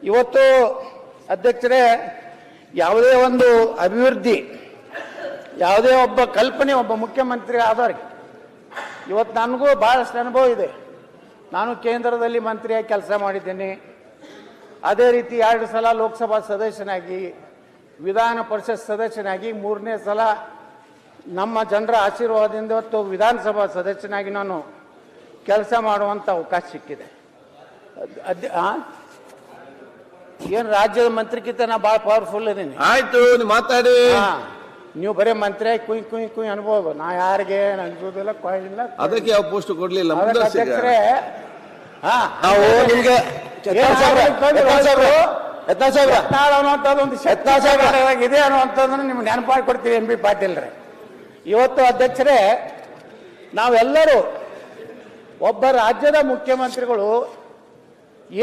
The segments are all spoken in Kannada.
ಇವತ್ತು ಅಧ್ಯಕ್ಷರೇ, ಯಾವುದೇ ಒಂದು ಅಭಿವೃದ್ಧಿ, ಯಾವುದೇ ಒಬ್ಬ ಕಲ್ಪನೆ ಒಬ್ಬ ಮುಖ್ಯಮಂತ್ರಿ ಆದವ್ರಿಗೆ, ಇವತ್ತು ನನಗೂ ಭಾಳಷ್ಟು ಅನುಭವ ಇದೆ. ನಾನು ಕೇಂದ್ರದಲ್ಲಿ ಮಂತ್ರಿಯಾಗಿ ಕೆಲಸ ಮಾಡಿದ್ದೇನೆ. ಅದೇ ರೀತಿ 2 ಸಲ ಲೋಕಸಭಾ ಸದಸ್ಯನಾಗಿ, ವಿಧಾನ ಪರಿಷತ್ ಸದಸ್ಯನಾಗಿ, 3ನೇ ಸಲ ನಮ್ಮ ಜನರ ಆಶೀರ್ವಾದದಿಂದ ಇವತ್ತು ವಿಧಾನಸಭಾ ಸದಸ್ಯನಾಗಿ ನಾನು ಕೆಲಸ ಮಾಡುವಂಥ ಅವಕಾಶ ಸಿಕ್ಕಿದೆ. ಏನು ರಾಜ್ಯದ ಮಂತ್ರಿಗಿಂತ ನಾ ಭಾಳ ಪವರ್ಫುಲ್ ಇದೀನಿ. ಆಯ್ತು, ಮಾತಾಡಿ. ನೀವು ಬರೀ ಮಂತ್ರಿ ಕುಯ್ ಕುಯ್ ಕುಯ್ ಅನ್ಬೋದು. ನಾ ಯಾರಿಗೆ ಅನ್ಸೋದಿಲ್ಲ, ಕೊಯ್ಲಿಲ್ಲ. ಅದಕ್ಕೆ ಯಾವ ಪೋಸ್ಟ್ ಕೊಡ್ಲಿಲ್ಲ ಅಧ್ಯಕ್ಷರೇ. ನಿಮ್ಗೆ ಇದೆ ಅನ್ನುವಂಥದ್ದನ್ನು ನಿಮ್ಗೆ ನೆನಪಾಗಿ ಕೊಡ್ತೀವಿ. ಎಂ ಬಿ ಪಾಟೀಲ್ರೆ, ಇವತ್ತು ಅಧ್ಯಕ್ಷರೇ, ನಾವೆಲ್ಲರೂ ಒಬ್ಬ ರಾಜ್ಯದ ಮುಖ್ಯಮಂತ್ರಿಗಳು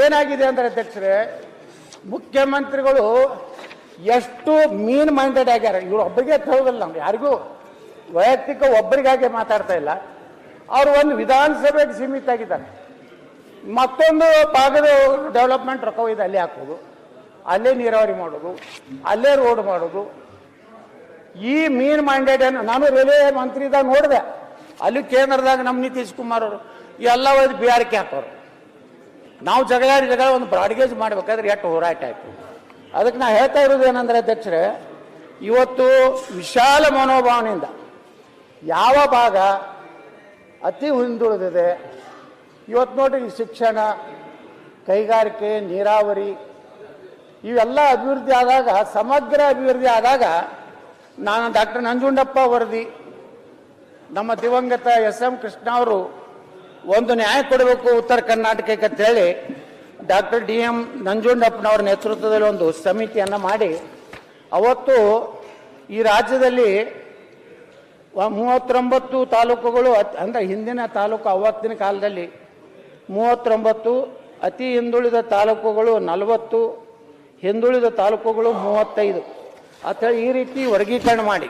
ಏನಾಗಿದೆ ಅಂದ್ರೆ ಅಧ್ಯಕ್ಷರೇ, ಮುಖ್ಯಮಂತ್ರಿಗಳು ಎಷ್ಟು ಮೀನ್ ಮೈಂಡೆಡ್ ಆಗ್ಯಾರ. ಇವ್ರು ಒಬ್ಬರಿಗೆ ಹೇಳೋದಿಲ್ಲ, ನಾವು ಯಾರಿಗೂ ವೈಯಕ್ತಿಕ ಒಬ್ಬರಿಗಾಗಿ ಮಾತಾಡ್ತಾ ಇಲ್ಲ. ಅವರು ಒಂದು ವಿಧಾನಸಭೆಗೆ ಸೀಮಿತ ಆಗಿದ್ದಾರೆ. ಮತ್ತೊಂದು ಭಾಗದ ಡೆವಲಪ್ಮೆಂಟ್ ರೊಕ್ಕ ಇದೆ, ಅಲ್ಲೇ ಹಾಕೋದು, ಅಲ್ಲೇ ನೀರಾವರಿ ಮಾಡೋದು, ಅಲ್ಲೇ ರೋಡ್ ಮಾಡೋದು. ಈ ಮೀನ್ ಮೈಂಡೆಡ್ ನಾನು ರೈಲ್ವೆ ಮಂತ್ರಿ ಇದ್ದಾಗ ನೋಡಿದೆ. ಅಲ್ಲಿ ಕೇಂದ್ರದಾಗ ನಮ್ಮ ನಿತೀಶ್ ಕುಮಾರ್ ಅವರು ಎಲ್ಲ ಒಂದು ಬಿಆರ್ಕೆ ಹಾಕೋರು. ನಾವು ಜಗಳ ಒಂದು ಬ್ರಾಡ್ಗೇಜ್ ಮಾಡ್ಬೇಕಾದ್ರೆ ಎಷ್ಟು ಹೋರಾಟ ಆಯ್ತು. ಅದಕ್ಕೆ ನಾ ಹೇಳ್ತಾ ಇರೋದು ಏನಂದ್ರೆ ಅಧ್ಯಕ್ಷರೇ, ಇವತ್ತು ವಿಶಾಲ ಮನೋಭಾವನೆಯಿಂದ ಯಾವ ಭಾಗ ಅತಿ ಹಿಂದುಳಿದಿದೆ, ಇವತ್ತು ನೋಡಿ ಶಿಕ್ಷಣ, ಕೈಗಾರಿಕೆ, ನೀರಾವರಿ ಇವೆಲ್ಲ ಅಭಿವೃದ್ಧಿ ಆದಾಗ, ಸಮಗ್ರ ಅಭಿವೃದ್ಧಿ ಆದಾಗ, ನಾನು ಡಾಕ್ಟರ್ ನಂಜುಂಡಪ್ಪ ವರದಿ, ನಮ್ಮ ದಿವಂಗತ ಎಸ್.ಎಂ. ಕೃಷ್ಣ ಅವರು ಒಂದು ನ್ಯಾಯ ಕೊಡಬೇಕು ಉತ್ತರ ಕರ್ನಾಟಕಕ್ಕೆ ಅಂತೇಳಿ ಡಾಕ್ಟರ್ ಡಿ.ಎಂ. ನಂಜುಂಡಪ್ಪನವರ ನೇತೃತ್ವದಲ್ಲಿ ಒಂದು ಸಮಿತಿಯನ್ನು ಮಾಡಿ, ಅವತ್ತು ಈ ರಾಜ್ಯದಲ್ಲಿ 39 ತಾಲೂಕುಗಳು, ಅಂದರೆ ಹಿಂದಿನ ತಾಲೂಕು ಅವತ್ತಿನ ಕಾಲದಲ್ಲಿ 39, ಅತಿ ಹಿಂದುಳಿದ ತಾಲೂಕುಗಳು 40, ಹಿಂದುಳಿದ ತಾಲೂಕುಗಳು 35 ಅಂತೇಳಿ ಈ ರೀತಿ ವರ್ಗೀಕರಣ ಮಾಡಿ